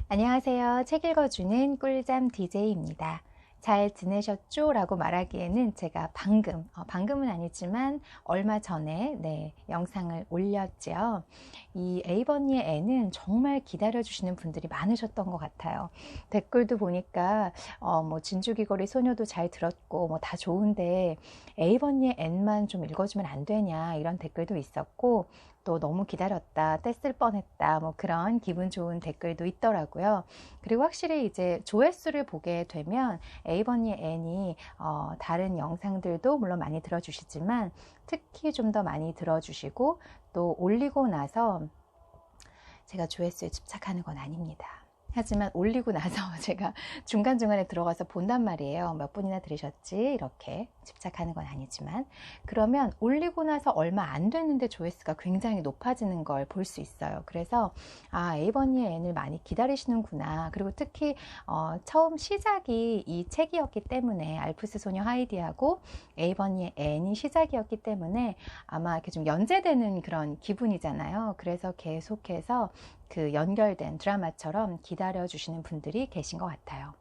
안녕하세요. 책 읽어주는 꿀잠 DJ입니다. 잘 지내셨죠? 라고 말하기에는 제가 방금은 아니지만 얼마 전에 영상을 올렸죠. 이 에이버니의 애는 정말 기다려주시는 분들이 많으셨던 것 같아요. 댓글도 보니까 뭐 진주귀걸이 소녀도 잘 들었고 뭐 다 좋은데 에이버니의 앤만 좀 읽어주면 안 되냐 이런 댓글도 있었고, 또 너무 기다렸다, 뗐을 뻔했다, 뭐 그런 기분 좋은 댓글도 있더라고요. 그리고 확실히 이제 조회수를 보게 되면 에이버니의 앤이 다른 영상들도 물론 많이 들어주시지만 특히 좀 더 많이 들어주시고, 또 올리고 나서 제가 조회수에 집착하는 건 아닙니다. 하지만 올리고 나서 제가 중간중간에 들어가서 본단 말이에요. 몇 분이나 들으셨지? 이렇게 집착하는 건 아니지만, 그러면 올리고 나서 얼마 안 됐는데 조회수가 굉장히 높아지는 걸 볼 수 있어요. 그래서 에이버니의 앤을 많이 기다리시는구나. 그리고 특히 처음 시작이 이 책이었기 때문에, 알프스 소녀 하이디하고 에이버니의 앤이 시작이었기 때문에 아마 이렇게 좀 연재되는 그런 기분이잖아요. 그래서 계속해서 그 연결된 드라마처럼 기다려주시는 분들이 계신 것 같아요.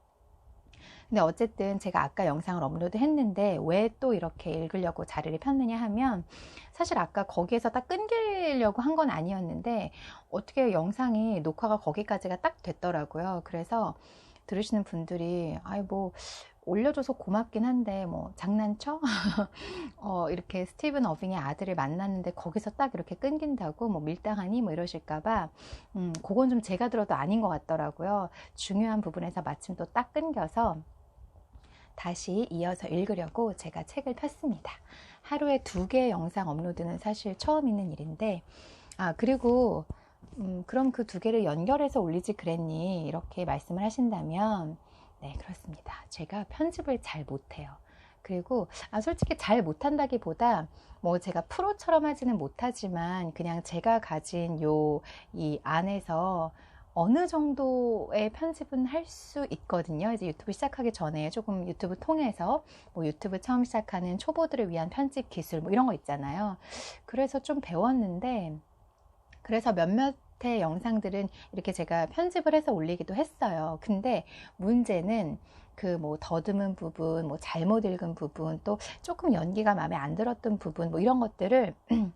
근데 어쨌든 제가 아까 영상을 업로드 했는데 왜 또 이렇게 읽으려고 자리를 폈느냐 하면, 사실 아까 거기에서 딱 끊기려고 한 건 아니었는데 어떻게 영상이 녹화가 거기까지가 딱 됐더라고요. 그래서 들으시는 분들이 뭐 올려줘서 고맙긴 한데 뭐 장난쳐? 이렇게 스티븐 어빙의 아들을 만났는데 거기서 딱 이렇게 끊긴다고 뭐 밀당하니 뭐 이러실까봐 그건 좀 제가 들어도 아닌 것 같더라고요. 중요한 부분에서 마침 또 딱 끊겨서 다시 이어서 읽으려고 제가 책을 폈습니다. 하루에 2개 영상 업로드는 사실 처음 있는 일인데, 그리고 그럼 그 2개를 연결해서 올리지 그랬니? 이렇게 말씀을 하신다면, 네, 그렇습니다. 제가 편집을 잘 못해요. 그리고 솔직히 잘 못한다기보다 뭐 제가 프로처럼 하지는 못하지만 그냥 제가 가진 이 안에서 어느 정도의 편집은 할 수 있거든요. 이제 유튜브 시작하기 전에 조금 유튜브 통해서 뭐 유튜브 처음 시작하는 초보들을 위한 편집 기술 뭐 이런 거 있잖아요. 그래서 좀 배웠는데, 그래서 몇몇의 영상들은 이렇게 제가 편집을 해서 올리기도 했어요. 근데 문제는 그 뭐 더듬은 부분, 뭐 잘못 읽은 부분, 또 조금 연기가 마음에 안 들었던 부분, 뭐 이런 것들을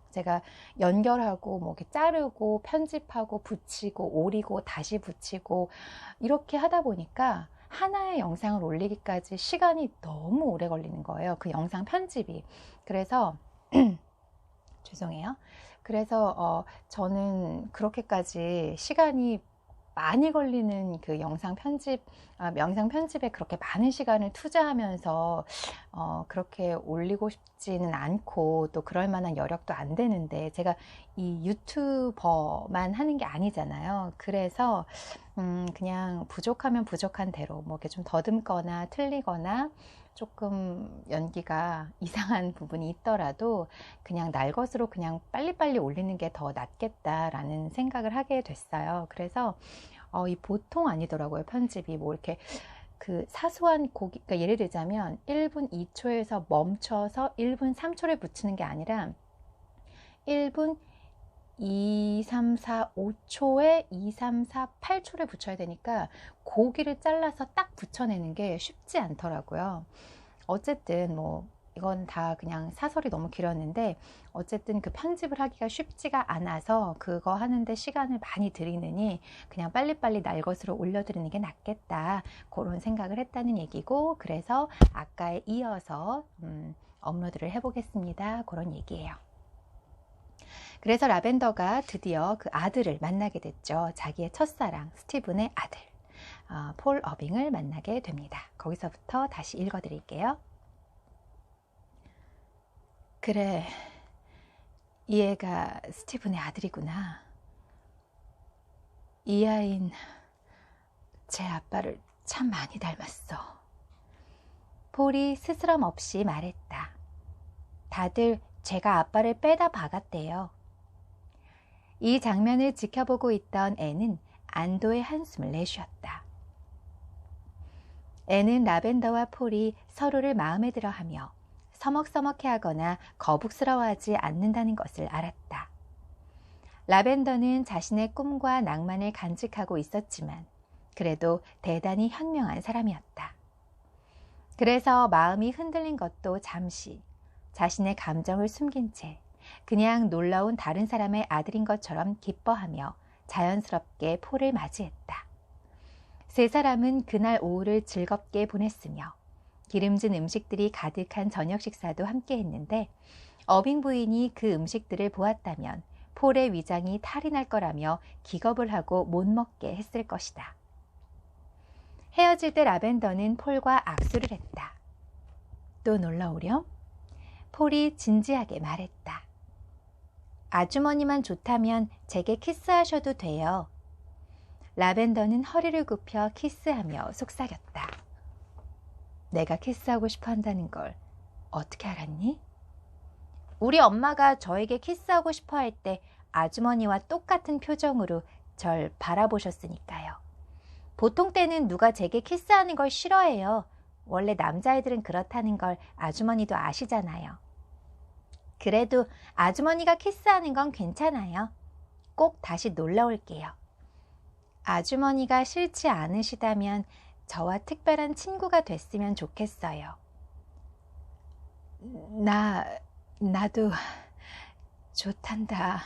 제가 연결하고 뭐 이렇게 자르고 편집하고 붙이고 오리고 다시 붙이고 이렇게 하다 보니까 하나의 영상을 올리기까지 시간이 너무 오래 걸리는 거예요. 그 영상 편집이. 그래서 죄송해요. 그래서 저는 그렇게까지 시간이 많이 걸리는 그 영상 편집에 그렇게 많은 시간을 투자하면서 그렇게 올리고 싶지는 않고, 또 그럴 만한 여력도 안 되는데, 제가 이 유튜버만 하는 게 아니잖아요. 그래서 그냥 부족하면 부족한 대로 뭐 이렇게 좀 더듬거나 틀리거나 조금 연기가 이상한 부분이 있더라도 그냥 날 것으로 그냥 빨리빨리 올리는 게 더 낫겠다라는 생각을 하게 됐어요. 그래서 이 보통 아니더라고요. 편집이 뭐 이렇게 그 사소한 그러니까 예를 들자면 1분 2초에서 멈춰서 1분 3초를 붙이는 게 아니라 1분 2, 3, 4, 5초에 2, 3, 4, 8초를 붙여야 되니까 고기를 잘라서 딱 붙여내는 게 쉽지 않더라고요. 어쨌든 뭐 이건 다 그냥 사설이 너무 길었는데, 어쨌든 그 편집을 하기가 쉽지가 않아서 그거 하는데 시간을 많이 들이느니 그냥 빨리빨리 날 것으로 올려드리는 게 낫겠다, 그런 생각을 했다는 얘기고, 그래서 아까에 이어서 업로드를 해보겠습니다, 그런 얘기예요. 그래서 라벤더가 드디어 그 아들을 만나게 됐죠. 자기의 첫사랑 스티븐의 아들 폴 어빙을 만나게 됩니다. 거기서부터 다시 읽어드릴게요. 그래, 이 애가 스티븐의 아들이구나. 이 아이는 제 아빠를 참 많이 닮았어. 폴이 스스럼 없이 말했다. 다들 제가 아빠를 빼다 박았대요. 이 장면을 지켜보고 있던 애는 안도의 한숨을 내쉬었다. 애는 라벤더와 폴이 서로를 마음에 들어하며 서먹서먹해하거나 거북스러워하지 않는다는 것을 알았다. 라벤더는 자신의 꿈과 낭만을 간직하고 있었지만 그래도 대단히 현명한 사람이었다. 그래서 마음이 흔들린 것도 잠시 자신의 감정을 숨긴 채 그냥 놀라운 다른 사람의 아들인 것처럼 기뻐하며 자연스럽게 폴을 맞이했다. 세 사람은 그날 오후를 즐겁게 보냈으며 기름진 음식들이 가득한 저녁 식사도 함께 했는데 어빙 부인이 그 음식들을 보았다면 폴의 위장이 탈이 날 거라며 기겁을 하고 못 먹게 했을 것이다. 헤어질 때 라벤더는 폴과 악수를 했다. 또 놀러오렴? 폴이 진지하게 말했다. 아주머니만 좋다면 제게 키스하셔도 돼요. 라벤더는 허리를 굽혀 키스하며 속삭였다. 내가 키스하고 싶어 한다는 걸 어떻게 알았니? 우리 엄마가 저에게 키스하고 싶어 할 때 아주머니와 똑같은 표정으로 절 바라보셨으니까요. 보통 때는 누가 제게 키스하는 걸 싫어해요. 원래 남자애들은 그렇다는 걸 아주머니도 아시잖아요. 그래도 아주머니가 키스하는 건 괜찮아요. 꼭 다시 놀러 올게요. 아주머니가 싫지 않으시다면 저와 특별한 친구가 됐으면 좋겠어요. 나도 좋단다.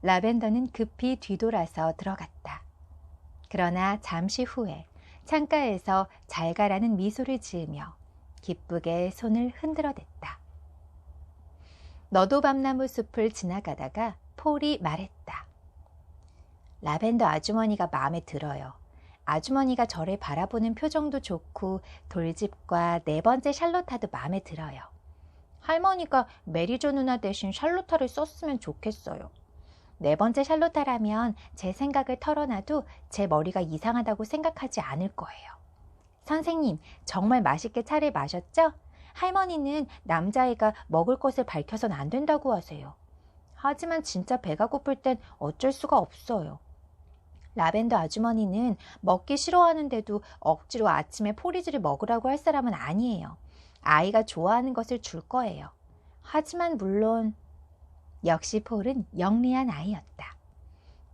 라벤더는 급히 뒤돌아서 들어갔다. 그러나 잠시 후에 창가에서 잘 가라는 미소를 지으며 기쁘게 손을 흔들어댔다. 너도 밤나무 숲을 지나가다가 폴이 말했다. 라벤더 아주머니가 마음에 들어요. 아주머니가 저를 바라보는 표정도 좋고 돌집과 네 번째 샬롯타도 마음에 들어요. 할머니가 메리조 누나 대신 샬롯타를 썼으면 좋겠어요. 네 번째 샬롯타라면 제 생각을 털어놔도 제 머리가 이상하다고 생각하지 않을 거예요. 선생님, 정말 맛있게 차를 마셨죠? 할머니는 남자애가 먹을 것을 밝혀선 안 된다고 하세요. 하지만 진짜 배가 고플 땐 어쩔 수가 없어요. 라벤더 아주머니는 먹기 싫어하는데도 억지로 아침에 포리지를 먹으라고 할 사람은 아니에요. 아이가 좋아하는 것을 줄 거예요. 하지만 물론 역시 폴은 영리한 아이였다.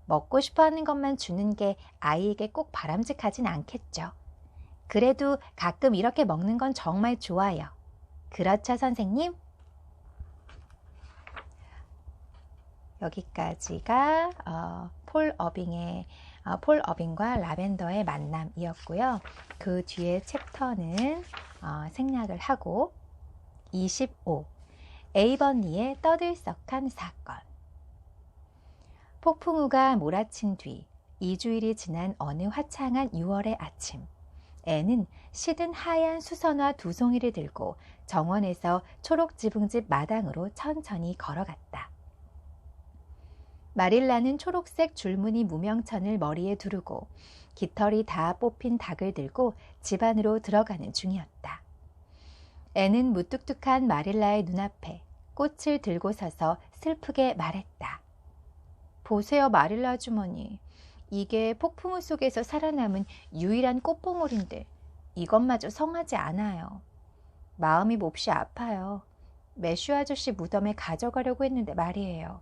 먹고 싶어하는 것만 주는 게 아이에게 꼭 바람직하진 않겠죠. 그래도 가끔 이렇게 먹는 건 정말 좋아요. 그렇죠, 선생님? 여기까지가 폴 어빙과 라벤더의 만남이었고요. 그 뒤에 챕터는 생략을 하고 25. 에이번리의 떠들썩한 사건. 폭풍우가 몰아친 뒤 2주일이 지난 어느 화창한 6월의 아침, 애는 시든 하얀 수선화 2송이를 들고 정원에서 초록 지붕집 마당으로 천천히 걸어갔다. 마릴라는 초록색 줄무늬 무명천을 머리에 두르고 깃털이 다 뽑힌 닭을 들고 집 안으로 들어가는 중이었다. 애는 무뚝뚝한 마릴라의 눈앞에 꽃을 들고 서서 슬프게 말했다. 보세요, 마릴라 아주머니. 이게 폭풍우 속에서 살아남은 유일한 꽃봉오리인데 이것마저 성하지 않아요. 마음이 몹시 아파요. 매슈 아저씨 무덤에 가져가려고 했는데 말이에요.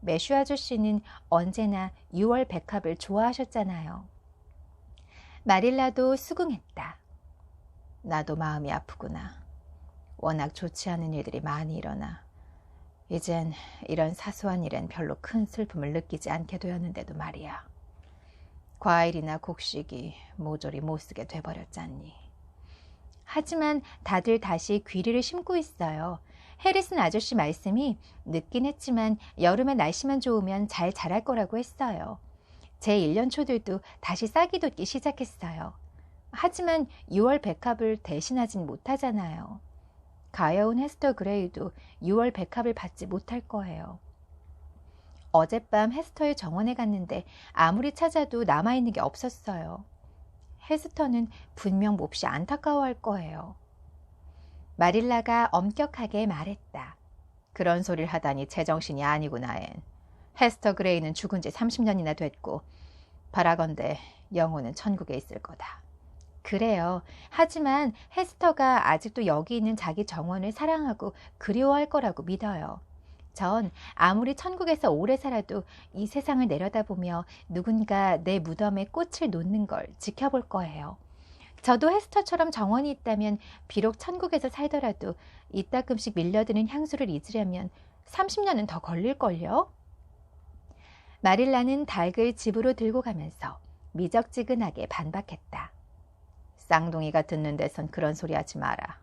매슈 아저씨는 언제나 6월 백합을 좋아하셨잖아요. 마릴라도 수긍했다. 나도 마음이 아프구나. 워낙 좋지 않은 일들이 많이 일어나 이젠 이런 사소한 일엔 별로 큰 슬픔을 느끼지 않게 되었는데도 말이야. 과일이나 곡식이 모조리 못쓰게 돼버렸잖니. 하지만 다들 다시 귀리를 심고 있어요. 해리슨 아저씨 말씀이 늦긴 했지만 여름에 날씨만 좋으면 잘 자랄 거라고 했어요. 제 1년 초들도 다시 싹이 돋기 시작했어요. 하지만 6월 백합을 대신하진 못하잖아요. 가여운 헤스터 그레이도 6월 백합을 받지 못할 거예요. 어젯밤 헤스터의 정원에 갔는데 아무리 찾아도 남아있는 게 없었어요. 헤스터는 분명 몹시 안타까워할 거예요. 마릴라가 엄격하게 말했다. 그런 소리를 하다니 제정신이 아니구나, 앤. 헤스터 그레이는 죽은 지 30년이나 됐고 바라건대 영혼은 천국에 있을 거다. 그래요. 하지만 헤스터가 아직도 여기 있는 자기 정원을 사랑하고 그리워할 거라고 믿어요. 전 아무리 천국에서 오래 살아도 이 세상을 내려다보며 누군가 내 무덤에 꽃을 놓는 걸 지켜볼 거예요. 저도 헤스터처럼 정원이 있다면 비록 천국에서 살더라도 이따금씩 밀려드는 향수를 잊으려면 30년은 더 걸릴걸요? 마릴라는 닭을 집으로 들고 가면서 미적지근하게 반박했다. 쌍둥이가 듣는 데선 그런 소리 하지 마라.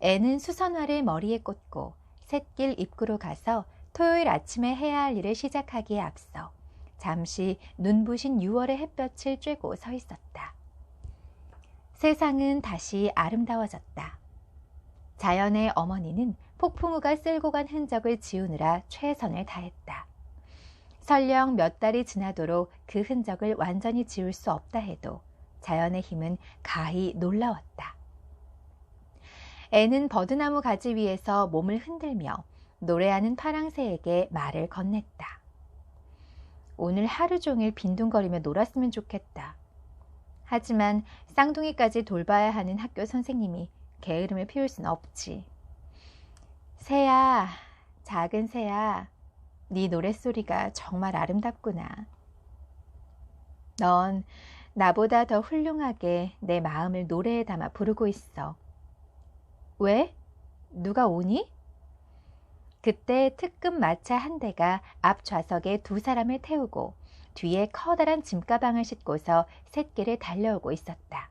애는 수선화를 머리에 꽂고 샛길 입구로 가서 토요일 아침에 해야 할 일을 시작하기에 앞서 잠시 눈부신 6월의 햇볕을 쬐고 서 있었다. 세상은 다시 아름다워졌다. 자연의 어머니는 폭풍우가 쓸고 간 흔적을 지우느라 최선을 다했다. 설령 몇 달이 지나도록 그 흔적을 완전히 지울 수 없다 해도 자연의 힘은 가히 놀라웠다. 애는 버드나무 가지 위에서 몸을 흔들며 노래하는 파랑새에게 말을 건넸다. 오늘 하루 종일 빈둥거리며 놀았으면 좋겠다. 하지만 쌍둥이까지 돌봐야 하는 학교 선생님이 게으름을 피울 순 없지. 새야, 작은 새야, 네 노랫소리가 정말 아름답구나. 넌 나보다 더 훌륭하게 내 마음을 노래에 담아 부르고 있어. 왜? 누가 오니? 그때 특급 마차 한 대가 앞 좌석에 두 사람을 태우고 뒤에 커다란 짐가방을 싣고서 샛길을 달려오고 있었다.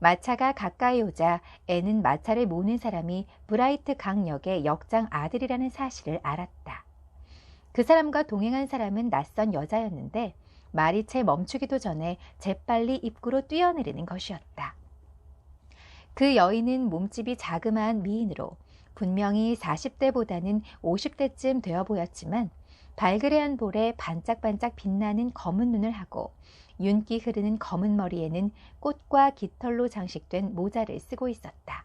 마차가 가까이 오자 애는 마차를 모는 사람이 브라이트 강역의 역장 아들이라는 사실을 알았다. 그 사람과 동행한 사람은 낯선 여자였는데 말이 채 멈추기도 전에 재빨리 입구로 뛰어내리는 것이었다. 그 여인은 몸집이 자그마한 미인으로 분명히 40대보다는 50대쯤 되어 보였지만 발그레한 볼에 반짝반짝 빛나는 검은 눈을 하고 윤기 흐르는 검은 머리에는 꽃과 깃털로 장식된 모자를 쓰고 있었다.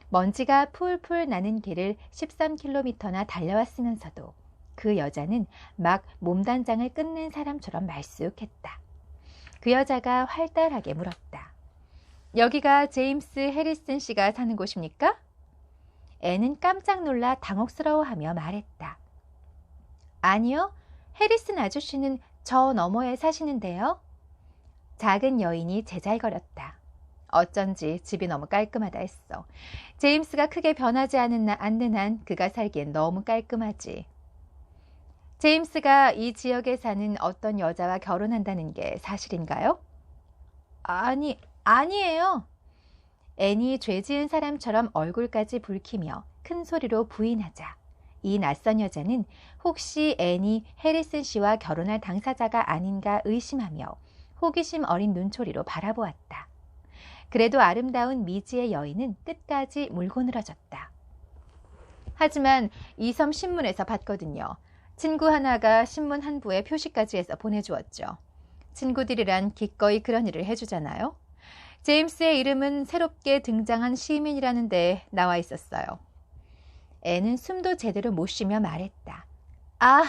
먼지가 풀풀 나는 길을 13km나 달려왔으면서도 그 여자는 막 몸단장을 끝낸 사람처럼 말쑥했다. 그 여자가 활달하게 물었다. 여기가 제임스 해리슨 씨가 사는 곳입니까? 애는 깜짝 놀라 당혹스러워하며 말했다. 아니요, 해리슨 아저씨는 저 너머에 사시는데요. 작은 여인이 제잘거렸다. 어쩐지 집이 너무 깔끔하다 했어. 제임스가 크게 변하지 않는 한 그가 살기엔 너무 깔끔하지. 제임스가 이 지역에 사는 어떤 여자와 결혼한다는 게 사실인가요? 아니에요. 앤이 죄 지은 사람처럼 얼굴까지 붉히며 큰 소리로 부인하자 이 낯선 여자는 혹시 앤이 해리슨 씨와 결혼할 당사자가 아닌가 의심하며 호기심 어린 눈초리로 바라보았다. 그래도 아름다운 미지의 여인은 끝까지 물고 늘어졌다. 하지만 이 섬 신문에서 봤거든요. 친구 하나가 신문 한 부에 표시까지 해서 보내주었죠. 친구들이란 기꺼이 그런 일을 해주잖아요. 제임스의 이름은 새롭게 등장한 시민이라는 데 나와 있었어요. 애는 숨도 제대로 못 쉬며 말했다. 아,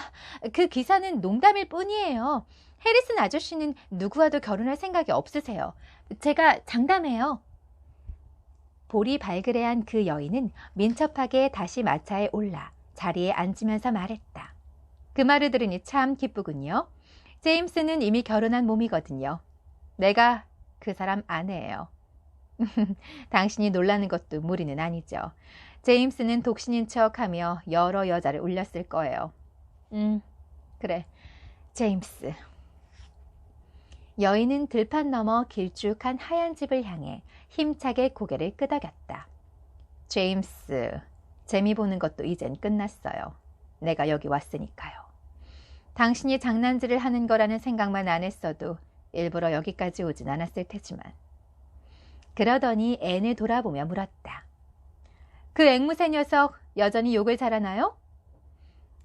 그 기사는 농담일 뿐이에요. 해리슨 아저씨는 누구와도 결혼할 생각이 없으세요. 제가 장담해요. 볼이 발그레한 그 여인은 민첩하게 다시 마차에 올라 자리에 앉으면서 말했다. 그 말을 들으니 참 기쁘군요. 제임스는 이미 결혼한 몸이거든요. 내가 그 사람 아내예요. 당신이 놀라는 것도 무리는 아니죠. 제임스는 독신인 척하며 여러 여자를 울렸을 거예요. 그래, 제임스. 여인은 들판 너머 길쭉한 하얀 집을 향해 힘차게 고개를 끄덕였다. 제임스, 재미 보는 것도 이젠 끝났어요. 내가 여기 왔으니까요. 당신이 장난질을 하는 거라는 생각만 안 했어도 일부러 여기까지 오진 않았을 테지만. 그러더니 앤을 돌아보며 물었다. 그 앵무새 녀석 여전히 욕을 잘하나요?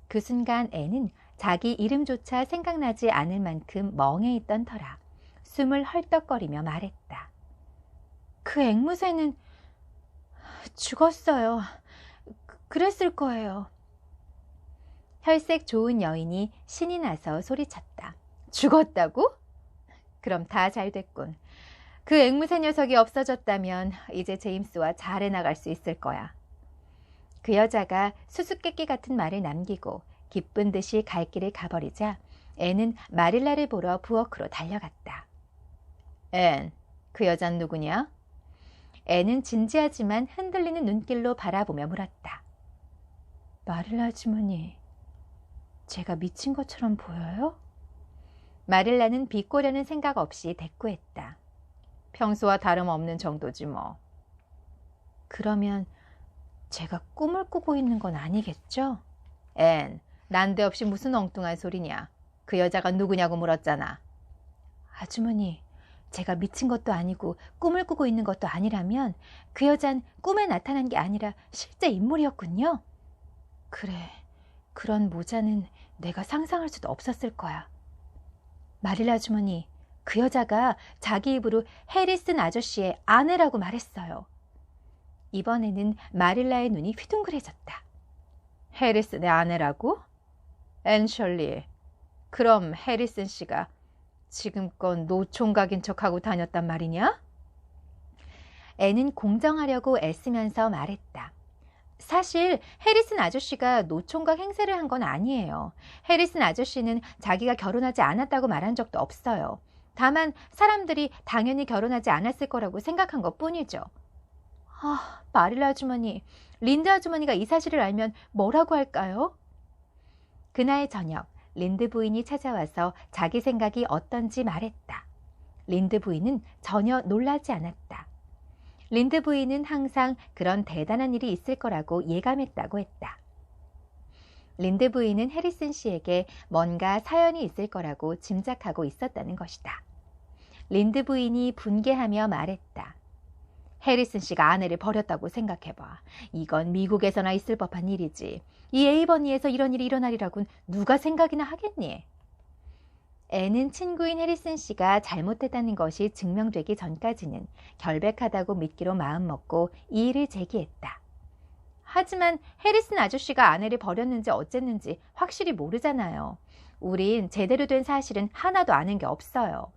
그 순간 앤은 자기 이름조차 생각나지 않을 만큼 멍해 있던 터라 숨을 헐떡거리며 말했다. 그 앵무새는 죽었어요. 그랬을 거예요. 혈색 좋은 여인이 신이 나서 소리쳤다. 죽었다고? 그럼 다 잘 됐군. 그 앵무새 녀석이 없어졌다면 이제 제임스와 잘 해나갈 수 있을 거야. 그 여자가 수수께끼 같은 말을 남기고 기쁜 듯이 갈 길을 가버리자 앤은 마릴라를 보러 부엌으로 달려갔다. 앤, 그 여잔 누구냐? 앤은 진지하지만 흔들리는 눈길로 바라보며 물었다. 마릴라 아주머니, 제가 미친 것처럼 보여요? 마릴라는 비꼬려는 생각 없이 대꾸했다. 평소와 다름없는 정도지 뭐. 그러면 제가 꿈을 꾸고 있는 건 아니겠죠? 앤, 난데없이 무슨 엉뚱한 소리냐. 그 여자가 누구냐고 물었잖아. 아주머니, 제가 미친 것도 아니고 꿈을 꾸고 있는 것도 아니라면 그 여잔 꿈에 나타난 게 아니라 실제 인물이었군요. 그래, 그런 모자는 내가 상상할 수도 없었을 거야. 마릴라 아주머니, 그 여자가 자기 입으로 해리슨 아저씨의 아내라고 말했어요. 이번에는 마릴라의 눈이 휘둥그레졌다. 해리슨의 아내라고? 앤셜리, 그럼 해리슨 씨가 지금껏 노총각인 척하고 다녔단 말이냐? 앤은 공정하려고 애쓰면서 말했다. 사실 해리슨 아저씨가 노총각 행세를 한 건 아니에요. 해리슨 아저씨는 자기가 결혼하지 않았다고 말한 적도 없어요. 다만 사람들이 당연히 결혼하지 않았을 거라고 생각한 것뿐이죠. 아, 마릴라 아주머니, 린드 아주머니가 이 사실을 알면 뭐라고 할까요? 그날 저녁 린드 부인이 찾아와서 자기 생각이 어떤지 말했다. 린드 부인은 전혀 놀라지 않았다. 린드 부인은 항상 그런 대단한 일이 있을 거라고 예감했다고 했다. 린드 부인은 해리슨 씨에게 뭔가 사연이 있을 거라고 짐작하고 있었다는 것이다. 린드 부인이 분개하며 말했다. 해리슨 씨가 아내를 버렸다고 생각해봐. 이건 미국에서나 있을 법한 일이지. 이 에이버니에서 이런 일이 일어나리라곤 누가 생각이나 하겠니? 앤은 친구인 해리슨 씨가 잘못했다는 것이 증명되기 전까지는 결백하다고 믿기로 마음먹고 이 일을 제기했다. 하지만 해리슨 아저씨가 아내를 버렸는지 어쨌는지 확실히 모르잖아요. 우린 제대로 된 사실은 하나도 아는 게 없어요.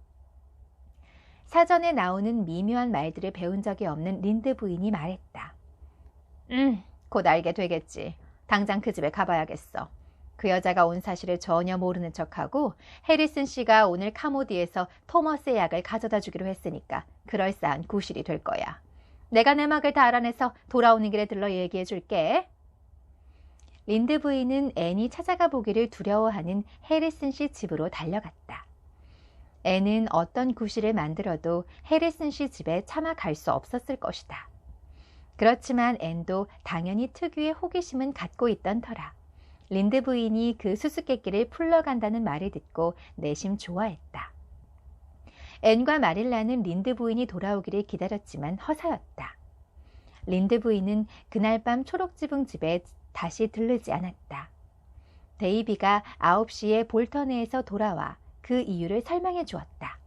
사전에 나오는 미묘한 말들을 배운 적이 없는 린드 부인이 말했다. 곧 알게 되겠지. 당장 그 집에 가봐야겠어. 그 여자가 온 사실을 전혀 모르는 척하고 해리슨 씨가 오늘 카모디에서 토머스의 약을 가져다 주기로 했으니까 그럴싸한 구실이 될 거야. 내가 내막을 다 알아내서 돌아오는 길에 들러 얘기해 줄게. 린드 부인은 앤이 찾아가 보기를 두려워하는 해리슨 씨 집으로 달려갔다. 앤은 어떤 구실을 만들어도 해리슨 씨 집에 차마 갈 수 없었을 것이다. 그렇지만 앤도 당연히 특유의 호기심은 갖고 있던 터라 린드 부인이 그 수수께끼를 풀러간다는 말을 듣고 내심 좋아했다. 앤과 마릴라는 린드 부인이 돌아오기를 기다렸지만 허사였다. 린드 부인은 그날 밤 초록지붕 집에 다시 들르지 않았다. 데이비가 9시에 볼터네에서 돌아와 그 이유를 설명해 주었다.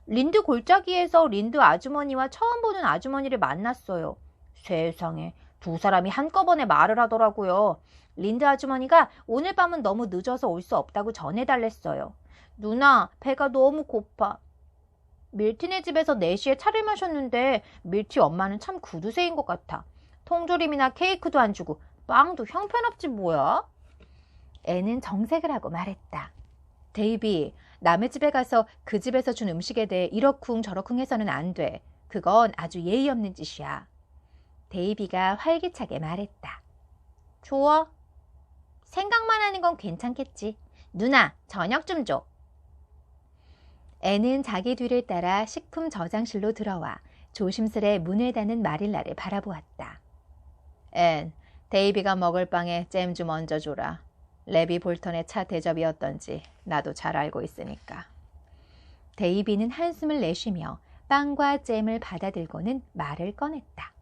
린드 골짜기에서 린드 아주머니와 처음 보는 아주머니를 만났어요. 세상에, 두 사람이 한꺼번에 말을 하더라고요. 린드 아주머니가 오늘 밤은 너무 늦어서 올 수 없다고 전해달랬어요. 누나, 배가 너무 고파. 밀티네 집에서 4시에 차를 마셨는데 밀티 엄마는 참 구두쇠인 것 같아. 통조림이나 케이크도 안 주고 빵도 형편없지 뭐야? 애는 정색을 하고 말했다. 데이비, 남의 집에 가서 그 집에서 준 음식에 대해 이러쿵 저러쿵 해서는 안 돼. 그건 아주 예의 없는 짓이야. 데이비가 활기차게 말했다. 좋아. 생각만 하는 건 괜찮겠지. 누나, 저녁 좀 줘. 애는 자기 뒤를 따라 식품 저장실로 들어와 조심스레 문을 닫는 마릴라를 바라보았다. 앤, 데이비가 먹을 빵에 잼 좀 얹어줘라. 레비 볼턴의 차 대접이었던지 나도 잘 알고 있으니까. 데이비는 한숨을 내쉬며 빵과 잼을 받아들고는 말을 꺼냈다.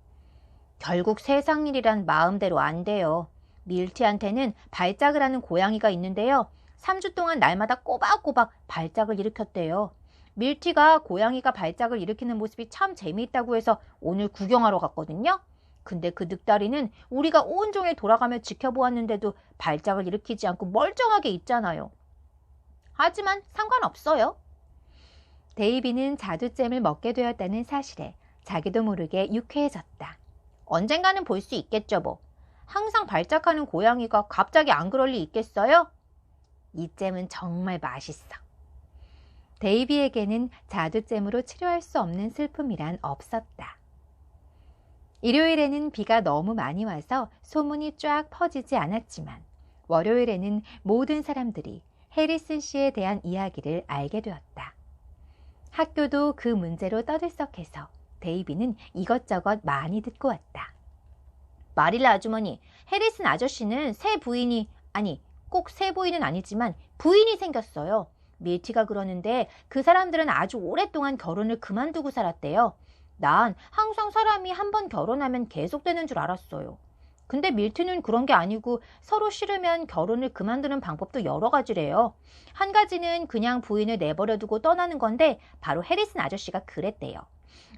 결국 세상 일이란 마음대로 안 돼요. 밀티한테는 발작을 하는 고양이가 있는데요. 3주 동안 날마다 꼬박꼬박 발작을 일으켰대요. 밀티가 고양이가 발작을 일으키는 모습이 참 재미있다고 해서 오늘 구경하러 갔거든요. 근데 그 늑다리는 우리가 온종일 돌아가며 지켜보았는데도 발작을 일으키지 않고 멀쩡하게 있잖아요. 하지만 상관없어요. 데이비는 자두잼을 먹게 되었다는 사실에 자기도 모르게 유쾌해졌다. 언젠가는 볼 수 있겠죠 뭐. 항상 발작하는 고양이가 갑자기 안 그럴 리 있겠어요? 이 잼은 정말 맛있어. 데이비에게는 자두잼으로 치료할 수 없는 슬픔이란 없었다. 일요일에는 비가 너무 많이 와서 소문이 쫙 퍼지지 않았지만 월요일에는 모든 사람들이 해리슨 씨에 대한 이야기를 알게 되었다. 학교도 그 문제로 떠들썩해서 데이비는 이것저것 많이 듣고 왔다. 마릴라 아주머니, 해리슨 아저씨는 새 부인이, 아니, 꼭 새 부인은 아니지만 부인이 생겼어요. 밀티가 그러는데 그 사람들은 아주 오랫동안 결혼을 그만두고 살았대요. 난 항상 사람이 한 번 결혼하면 계속되는 줄 알았어요. 근데 밀티는 그런 게 아니고 서로 싫으면 결혼을 그만두는 방법도 여러 가지래요. 한 가지는 그냥 부인을 내버려두고 떠나는 건데 바로 해리슨 아저씨가 그랬대요.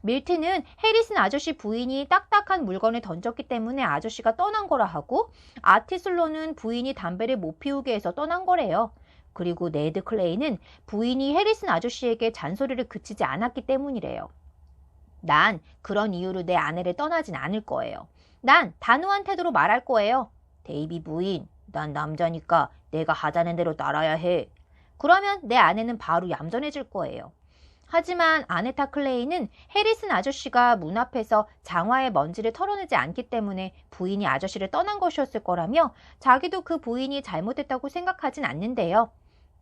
밀티는 해리슨 아저씨 부인이 딱딱한 물건을 던졌기 때문에 아저씨가 떠난 거라 하고, 아티슬로는 부인이 담배를 못 피우게 해서 떠난 거래요. 그리고 네드 클레이는 부인이 해리슨 아저씨에게 잔소리를 그치지 않았기 때문이래요. 난 그런 이유로 내 아내를 떠나진 않을 거예요. 난 단호한 태도로 말할 거예요. 데이비 부인, 난 남자니까 내가 하자는 대로 따라야 해. 그러면 내 아내는 바로 얌전해질 거예요. 하지만 아네타 클레이는 해리슨 아저씨가 문 앞에서 장화의 먼지를 털어내지 않기 때문에 부인이 아저씨를 떠난 것이었을 거라며 자기도 그 부인이 잘못했다고 생각하진 않는데요.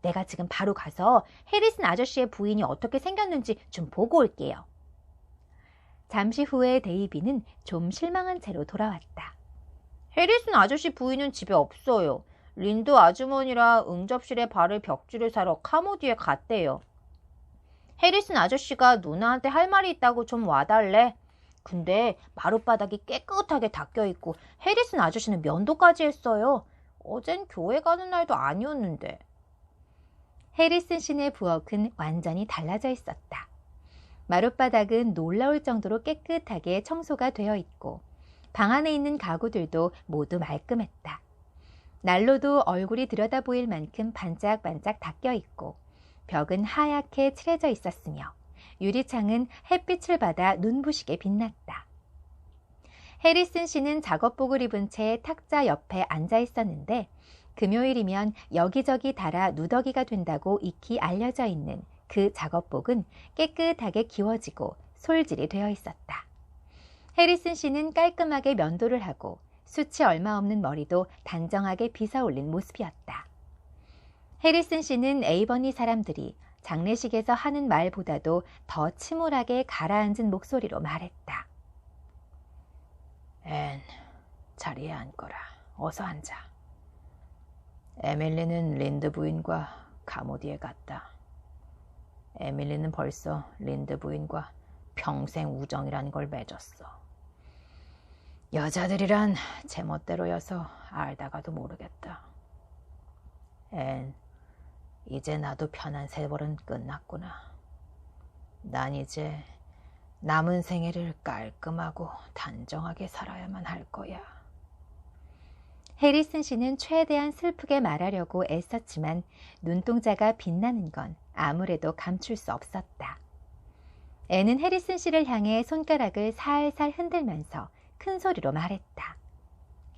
내가 지금 바로 가서 해리슨 아저씨의 부인이 어떻게 생겼는지 좀 보고 올게요. 잠시 후에 데이비는 좀 실망한 채로 돌아왔다. 해리슨 아저씨 부인은 집에 없어요. 린드 아주머니랑 응접실에 바를 벽지를 사러 카모디에 갔대요. 해리슨 아저씨가 누나한테 할 말이 있다고 좀 와달래. 근데 마룻바닥이 깨끗하게 닦여있고 해리슨 아저씨는 면도까지 했어요. 어젠 교회 가는 날도 아니었는데. 해리슨 씨네 부엌은 완전히 달라져 있었다. 마룻바닥은 놀라울 정도로 깨끗하게 청소가 되어 있고 방 안에 있는 가구들도 모두 말끔했다. 난로도 얼굴이 들여다 보일 만큼 반짝반짝 닦여 있고 벽은 하얗게 칠해져 있었으며 유리창은 햇빛을 받아 눈부시게 빛났다. 해리슨 씨는 작업복을 입은 채 탁자 옆에 앉아 있었는데 금요일이면 여기저기 닳아 누더기가 된다고 익히 알려져 있는 그 작업복은 깨끗하게 기워지고 솔질이 되어 있었다. 해리슨 씨는 깔끔하게 면도를 하고 숱이 얼마 없는 머리도 단정하게 빗어 올린 모습이었다. 해리슨 씨는 에이버니 사람들이 장례식에서 하는 말보다도 더 침울하게 가라앉은 목소리로 말했다. 앤, 자리에 앉거라. 어서 앉아. 에밀리는 린드 부인과 카모디에 갔다. 에밀리는 벌써 린드 부인과 평생 우정이란 걸 맺었어. 여자들이란 제멋대로여서 알다가도 모르겠다. 앤, 이제 나도 편한 세월은 끝났구나. 난 이제 남은 생애를 깔끔하고 단정하게 살아야만 할 거야. 해리슨 씨는 최대한 슬프게 말하려고 애썼지만 눈동자가 빛나는 건 아무래도 감출 수 없었다. 애는 해리슨 씨를 향해 손가락을 살살 흔들면서 큰 소리로 말했다.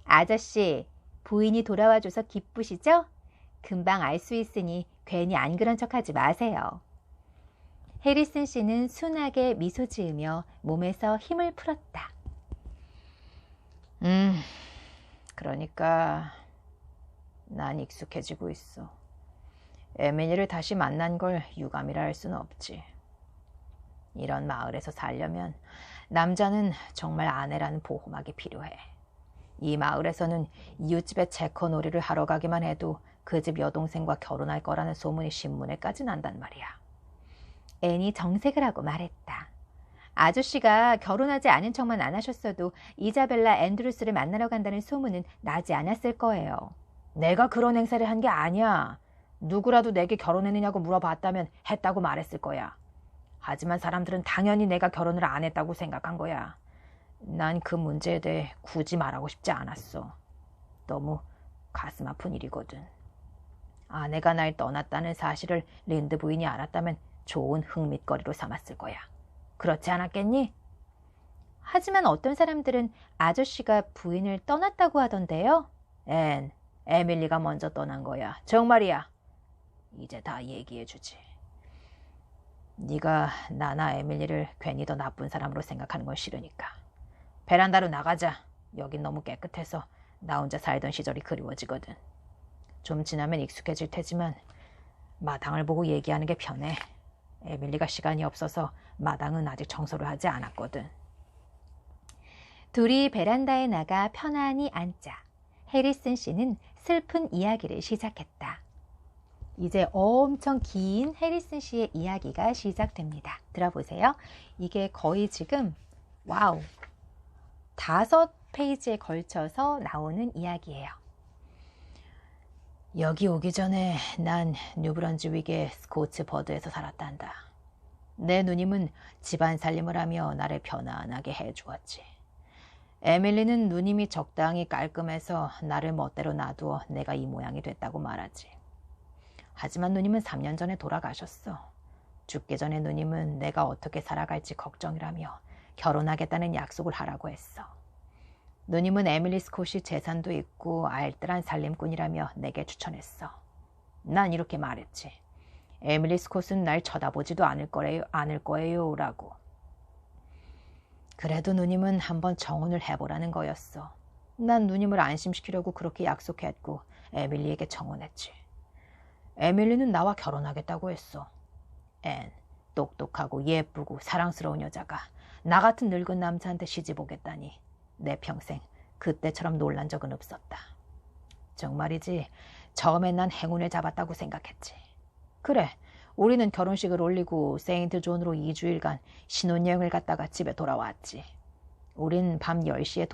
아저씨, 부인이 돌아와줘서 기쁘시죠? 금방 알 수 있으니 괜히 안 그런 척하지 마세요. 해리슨 씨는 순하게 미소 지으며 몸에서 힘을 풀었다. 그러니까 난 익숙해지고 있어. 에밀리를 다시 만난 걸 유감이라 할 수는 없지. 이런 마을에서 살려면 남자는 정말 아내라는 보호막이 필요해. 이 마을에서는 이웃집에 체커놀이를 하러 가기만 해도 그 집 여동생과 결혼할 거라는 소문이 신문에까지 난단 말이야. 앤이 정색을 하고 말했다. 아저씨가 결혼하지 않은 척만 안 하셨어도 이자벨라 앤드루스를 만나러 간다는 소문은 나지 않았을 거예요. 내가 그런 행세를 한 게 아니야. 누구라도 내게 결혼했느냐고 물어봤다면 했다고 말했을 거야. 하지만 사람들은 당연히 내가 결혼을 안 했다고 생각한 거야. 난 그 문제에 대해 굳이 말하고 싶지 않았어. 너무 가슴 아픈 일이거든. 아내가 날 떠났다는 사실을 린드 부인이 알았다면 좋은 흥밋거리로 삼았을 거야. 그렇지 않았겠니? 하지만 어떤 사람들은 아저씨가 부인을 떠났다고 하던데요. 앤, 에밀리가 먼저 떠난 거야. 정말이야. 이제 다 얘기해주지. 네가 나나 에밀리를 괜히 더 나쁜 사람으로 생각하는 건 싫으니까. 베란다로 나가자. 여긴 너무 깨끗해서 나 혼자 살던 시절이 그리워지거든. 좀 지나면 익숙해질 테지만 마당을 보고 얘기하는 게 편해. 에밀리가 시간이 없어서 마당은 아직 청소를 하지 않았거든. 둘이 베란다에 나가 편안히 앉자 해리슨 씨는 슬픈 이야기를 시작했다. 이제 엄청 긴 해리슨 씨의 이야기가 시작됩니다. 들어보세요. 이게 거의 지금 5페이지에 걸쳐서 나오는 이야기예요. 여기 오기 전에 난 뉴브런즈윅의 스코츠버드에서 살았단다. 내 누님은 집안 살림을 하며 나를 편안하게 해주었지. 에밀리는 누님이 적당히 깔끔해서 나를 멋대로 놔두어 내가 이 모양이 됐다고 말하지. 하지만 누님은 3년 전에 돌아가셨어. 죽기 전에 누님은 내가 어떻게 살아갈지 걱정이라며 결혼하겠다는 약속을 하라고 했어. 누님은 에밀리 스콧이 재산도 있고 알뜰한 살림꾼이라며 내게 추천했어. 난 이렇게 말했지. 에밀리 스콧은 날 쳐다보지도 않을 거예요 라고. 그래도 누님은 한번 정혼을 해보라는 거였어. 난 누님을 안심시키려고 그렇게 약속했고 에밀리에게 정혼했지. 에밀리는 나와 결혼하겠다고 했어. 앤, 똑똑하고 예쁘고 사랑스러운 여자가 나 같은 늙은 남자한테 시집 오겠다니. 내 평생 그때처럼 놀란 적은 없었다. 정말이지 처음엔 난 행운을 잡았다고 생각했지. 그래, 우리는 결혼식을 올리고 세인트 존으로 2주일간 신혼여행을 갔다가 집에 돌아왔지. 우린 밤 10시에